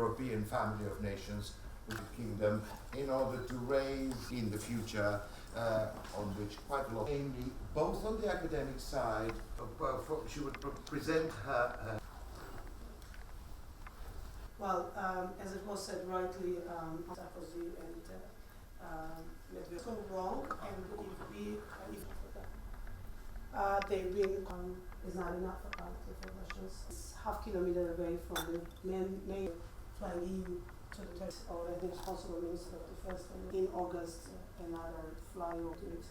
European family of nations with the kingdom in order to raise in the future on which quite a lot, namely both on the academic side, she would present her. Well, as it was said rightly, Sarkozy and Medvedev go wrong, and if they've been is not enough for Russians. It's half-kilometer away from the main flying EU to the test, or the responsible minister of defense in August, another fly over it,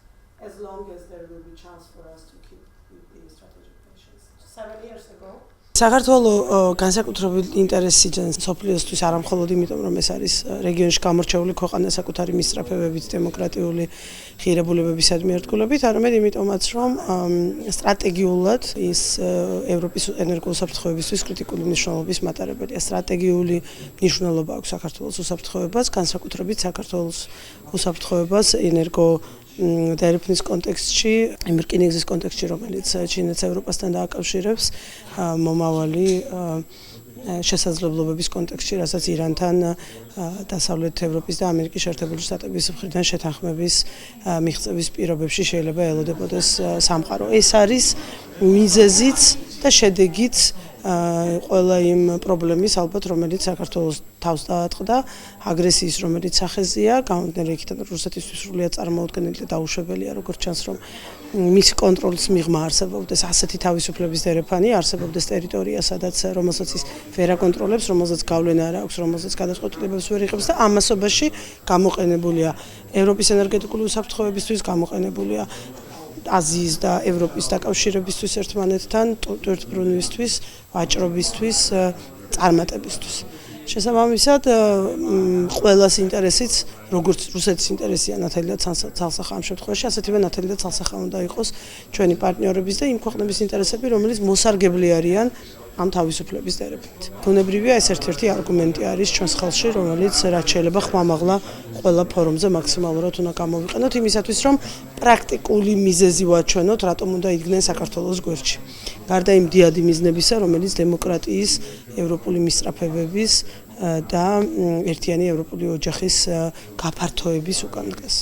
as long as there will be chance for us to keep the strategic patience. 7 years ago. საქართველოს განსაკუთრებით ინტერესი ჯენს სოფლიოსთვის არა მხოლოდ იმიტომ რომ ეს არის რეგიონში გამორჩეული ქვეყანა საკუთარი მისწრაფებებით დემოკრატიული ღირებულებებისადმი ერთგულებით, არამედ იმიტომაც რომ სტრატეგიულად ის ევროპის ენერგოუსაფრთხოებისთვის კრიტიკული მნიშვნელობის მატარებელია. სტრატეგიული მნიშვნელობა აქვს საქართველოს უსაფრთხოებას, განსაკუთრებით საქართველოს უსაფრთხოებას ენერგო დერეფნის კონტექსტში, იმ რკინიგზის კონტექსტში, რომელიც ჩინეთს ევროპასთან დააკავშირებს, მომავალი შესაძლებლობების კონტექსტში, რასაც ირანთან დასავლეთ ევროპის და ამერიკის შეერთებული შტატების მხრიდან შეთანხმების მიღწევის პირობებში შეიძლება ელოდებოდეს სამყარო. ეს არის მიზეზიც და შედეგიც ყველა იმ პრობლემის ალბათ რომელიც საქართველოს თავს დაატყდა აგრესიის რომელიც სახეზია გამომდინარე იქიდან რუსეთისთვის სრულიად წარმოუდგენელი და დაუშვებელია როგორც ჩანს რომ მისი კონტროლის მიღმა არსებობდეს ასეთი თავისუფლების დერეფანი არსებობდეს ტერიტორია სადაც რომელსაც ის ვერ აკონტროლებს რომელსაც გავლენა არ აქვს რომელსაც გადაწყვეტილებებს ვერ იღებს და ამასობაში გამოყენებულია ევროპის ენერგეტიკული უსაფრთხოებისთვის გამოყენებულია აზიის და ევროპის დაკავშირებისთვის ერთმანეთთან, ტვირთბრუნვისთვის, ვაჭრობისთვის, წარმატებისთვის. შესაბამისად, ყველას ინტერესიც, როგორც რუსეთის ინტერესია ნათელი და ცალსახა ამ შემთხვევაში, ასეთივე ნათელი და ცალსახა უნდა იყოს ჩვენი პარტნიორების და იმ ქვეყნების ინტერესები, რომელიც მოსარგებლე არიან ამ თავისუფლების დერეფნით. ბუნებრივია ეს ერთ-ერთი არგუმენტი არის ჩვენს ხელში, რომელიც რაც შეიძლება ხმამაღლა ყველა ფორუმზე მაქსიმალურად უნდა გამოვიყენოთ იმისათვის, რომ პრაქტიკული მიზეზი ვაჩვენოთ, რატომ უნდა იდგნენ საქართველოს გვერდში. გარდა იმ დიდი მიზნებისა, რომელიც დემოკრატიის, ევროპული მისწრაფებების და ერთიანი ევროპული ოჯახის გაფართოების უკან დგას.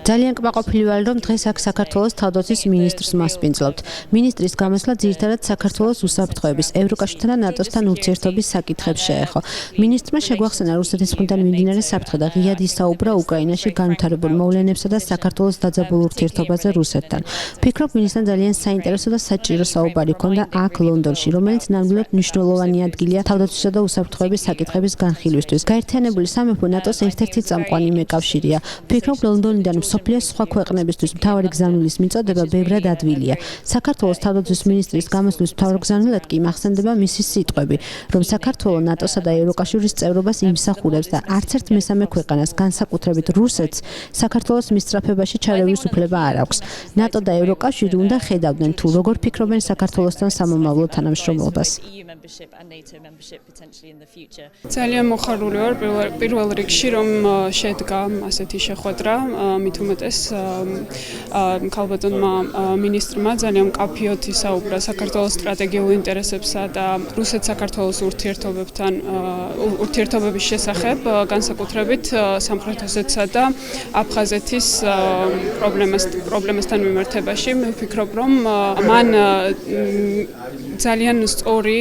ძალიან კმაყოფილი ვარ, რომ დღეს აქ საქართველოს თავდაცვის მინისტრს მასპინძლობთ. მინისტრის გამოსვლა ძირითადად საქართველოს უსაფრთხოების, ევროკავშირთან და ნატოსთან ურთიერთობის საკითხებს შეეხო. მინისტრმა შეგვახსენა რუსეთის მხრიდან მიმდინარე საფრთხე და ღიად ისაუბრა უკრაინაში განვითარებულ მოვლენებსა და საქართველოს დაძაბულ ურთიერთობაზე რუსეთთან. ვფიქრობ, მინისტრმა ძალიან საინტერესო და საჭირო საუბარი ჰქონდა აქ ლონდონში, რომელიც ნამდვილად მნიშვნელოვანი ადგილია თავდაცვისა და უსაფრთხოების საკითხების განხილვისთვის. გაერთიანებული სამეფო ნატოს ერთ-ერთი წამყვანი მეკავშირია. ვფიქრობ, ლონდონიდან მსოფლიოს სხვა ქვეყნებისთვის მთავარი გზავნილის მიწოდება ბევრად ადვილია. საქართველოს თავდაცვის მინისტრის გამოსვლის მთავარ გზავნილად კი მახსენდება მისი სიტყვები, რომ საქართველო ნატოსა და ევროკავშირის წევრობას იმსახურებს და არც ერთ მესამე ქვეყანას, განსაკუთრებით რუსეთს, საქართველოს მისწრაფებაში ჩარევის უფლება არ აქვს. ნატო და ევროკავშირი უნდა ხედავდნენ თუ როგორ ფიქრობენ საქართველოსთან სამომავლო თანამშრომლობას. ძალიან მოხარული ვარ პირველ რიგში, რომ შედგა ასეთი შეხვედრა, მით უმეტეს ქალბატონმა მინისტრმა ძალიან მკაფიოდ ისაუბრა საქართველოს სტრატეგიულ ინტერესებსა და რუსეთ-საქართველოს ურთიერთობების შესახებ, განსაკუთრებით სამხრეთ ოსეთსა და აფხაზეთის პრობლემასთან მიმართებაში. მე ვფიქრობ, რომ მან ძალიან სწორი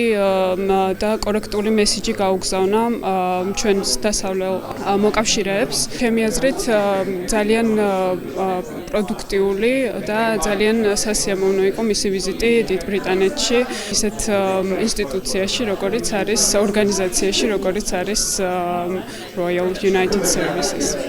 და კორექტული მესიჯი გაუგზავნა ჩვენს დასავლელ მოკავშირეებს. ჩემი აზრით ძალიან პროდუქტიული და ძალიან სასიამოვნო იყო მისი ვიზიტი დიდ ბრიტანეთში, ისეთ ინსტიტუციაში, როგორიც არის ორგანიზაციაში, როგორიც არის Royal United Services.